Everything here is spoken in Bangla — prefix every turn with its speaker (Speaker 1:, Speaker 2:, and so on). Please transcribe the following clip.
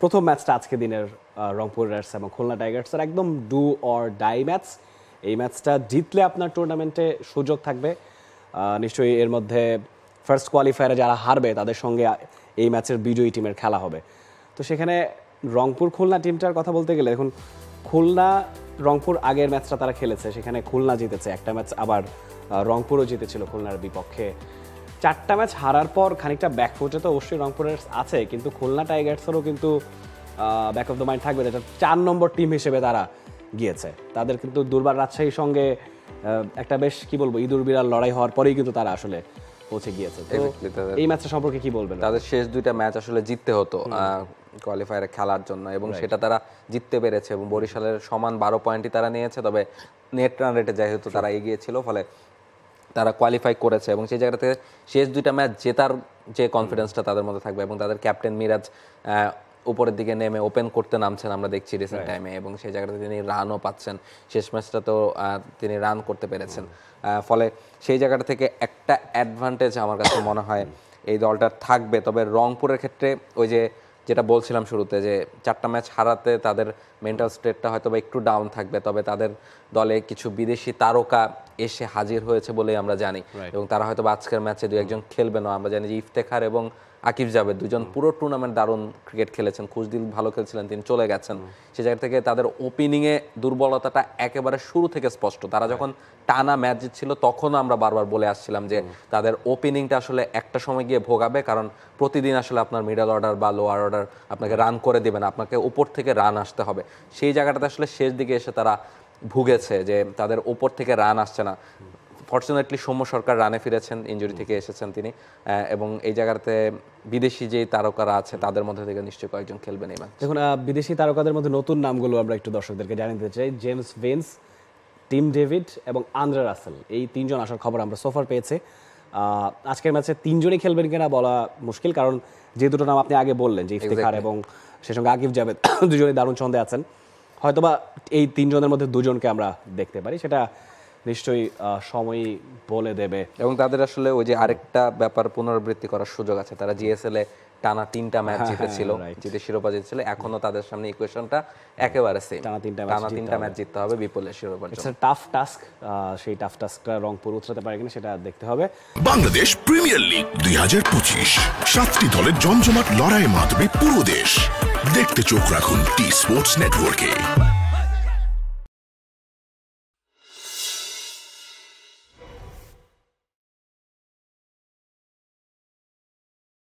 Speaker 1: প্রথম ম্যাচটা আজকে দিনের রংপুর রাইডার্স এবং খুলনা টাইগার্সের একদম ডু অর ডাই ম্যাচ। এই ম্যাচটা জিতলে আপনার টুর্নামেন্টে সুযোগ থাকবে। নিশ্চয়ই এর মধ্যে ফার্স্ট কোয়ালিফায়ারে যারা হারবে তাদের সঙ্গে এই ম্যাচের বিজয়ী টিমের খেলা হবে। তো সেখানে রংপুর খুলনা টিমটার কথা বলতে গেলে এখন খুলনা রংপুর আগের ম্যাচটা তারা খেলেছে, সেখানে খুলনা জিতেছে একটা ম্যাচ, আবার রংপুরও জিতেছিল খুলনার বিপক্ষে। 4টা ম্যাচ হারার পর খানিকটা ব্যাকফুটে তো অবশ্যই রংপুরের আছে, কিন্তু খুলনা টাইগার্সেরও কিন্তু ব্যাক অফ দ্য মাইন্ড থাকবে যেটা 4 নম্বর টিম হিসেবে তারা গিয়েছে। তাদের কিন্তু দুর্বার রাজশাহীর সঙ্গে একটা বেশ কি বলবো ইঁদুর বিড়াল লড়াই হওয়ার পরেই কিন্তু তারা আসলে পৌঁছে গিয়েছে। এই ম্যাচটা সম্পর্কে কি বলবেন?
Speaker 2: তাদের শেষ 2টা ম্যাচ আসলে জিততে হতো কোয়ালিফায়ারে খেলার জন্য, এবং সেটা তারা জিততে পেরেছে, এবং বরিশালের সমান 12 পয়েন্টই তারা নিয়েছে। তবে নেট রান রেটে যেহেতু তারা এগিয়ে ছিল, ফলে তারা কোয়ালিফাই করেছে, এবং সেই জায়গা থেকে শেষ 2টা ম্যাচ জেতার যে কনফিডেন্সটা তাদের মধ্যে থাকবে, এবং তাদের ক্যাপ্টেন মিরাজ উপরের দিকে নেমে ওপেন করতে নামছেন আমরা দেখছি রিসেন্ট টাইমে, এবং সেই জায়গাতে তিনি রানও পাচ্ছেন। শেষ ম্যাচটা তো তিনি রান করতে পেরেছেন, ফলে সেই জায়গাটা থেকে একটা অ্যাডভান্টেজ আমার কাছে মনে হয় এই দলটার থাকবে। তবে রংপুরের ক্ষেত্রে ওই যেটা বলছিলাম শুরুতে, যে 4টা ম্যাচ হারাতে তাদের মেন্টাল স্টেটটা হয়তো বা একটু ডাউন থাকবে, তবে তাদের দলে কিছু বিদেশি তারকা এসে হাজির হয়েছে বলেই আমরা জানি, এবং তারা হয়তো আজকের ম্যাচে 2-1 খেলবে না। আমরা জানি যে ইফতেখার এবং আকিব জাভেদ দুজন পুরো টুর্নামেন্ট দারুণ ক্রিকেট খেলেছেন, খুশদিল ভালো খেলছিলেন, তিনি চলে গেছেন। সে জায়গা থেকে তাদের ওপেনিংয়ে দুর্বলতাটা একেবারে শুরু থেকে স্পষ্ট। তারা যখন টানা ম্যাচ জিতছিল তখন আমরা বারবার বলে আসছিলাম যে তাদের ওপেনিংটা আসলে একটা সময় গিয়ে ভোগাবে, কারণ প্রতিদিন আসলে আপনার মিডল অর্ডার বা লোয়ার অর্ডার আপনাকে রান করে দেবে না, আপনাকে উপর থেকে রান আসতে হবে। সেই জায়গাটাতে আসলে শেষ দিকে এসে তারা ভুগেছে যে তাদের উপর থেকে রান আসছে না। ফর্চুনেটলি সৌম্য সরকার রানে ফিরেছেন, ইনজুরি থেকে এসেছেন তিনি, এবং এই জায়গাতে বিদেশি যে তারকারা আছে তাদের মধ্যে থেকে নিশ্চয়ই কয়েকজন খেলবেন এই ম্যাচ।
Speaker 1: দেখুন, বিদেশি তারকাদের মধ্যে নতুন নামগুলো আমরা একটু দর্শকদেরকে জানিয়ে দিতে চাই। জেমস ভেন্স, টিম ডেভিড এবং আন্দ্রে রাসেল, এই 3 জন আসার খবর আমরা সোফার পেয়েছে। আজকের ম্যাচে 3 জনই খেলবেন কিনা বলা মুশকিল, কারণ যে দুটো নাম আপনি আগে বললেন যে ইফতেখার এবং সে সঙ্গে আকিব জাভেদ দুজনেই দারুণ ছন্দে আছেন, হয়তোবা এই 3 জনের মধ্যে 2 জনকে আমরা দেখতে পারি, সেটা নিশ্চয়ই সময়ই বলে দেবে।
Speaker 2: এবং তাদের আসলে ওই যে আরেকটা ব্যাপার পুনরাবৃত্তি করার সুযোগ আছে, তারা জিএসএল এ টানা 3টা ম্যাচ জিতেছিল, জিতে শিরোপা জিতেছিল, এখনো তাদের সামনে ইকুয়েশনটা একেবারে সেম, টানা 3টা ম্যাচ জিততে হবে বিপুলের শিরোপার জন্য।
Speaker 1: ইটস আ টাফ টাস্ক, সেই টাফ টাস্কটা রংপুর উতরাতে পারে কিনা সেটা দেখতে হবে।
Speaker 3: বাংলাদেশ প্রিমিয়ার লিগ 2025, 7টি দলের জমজমাট লড়াইয়ে মাতবে পুরো দেশ। দেখতে চোখ রাখুন টি স্পোর্টস নেটওয়ার্কে।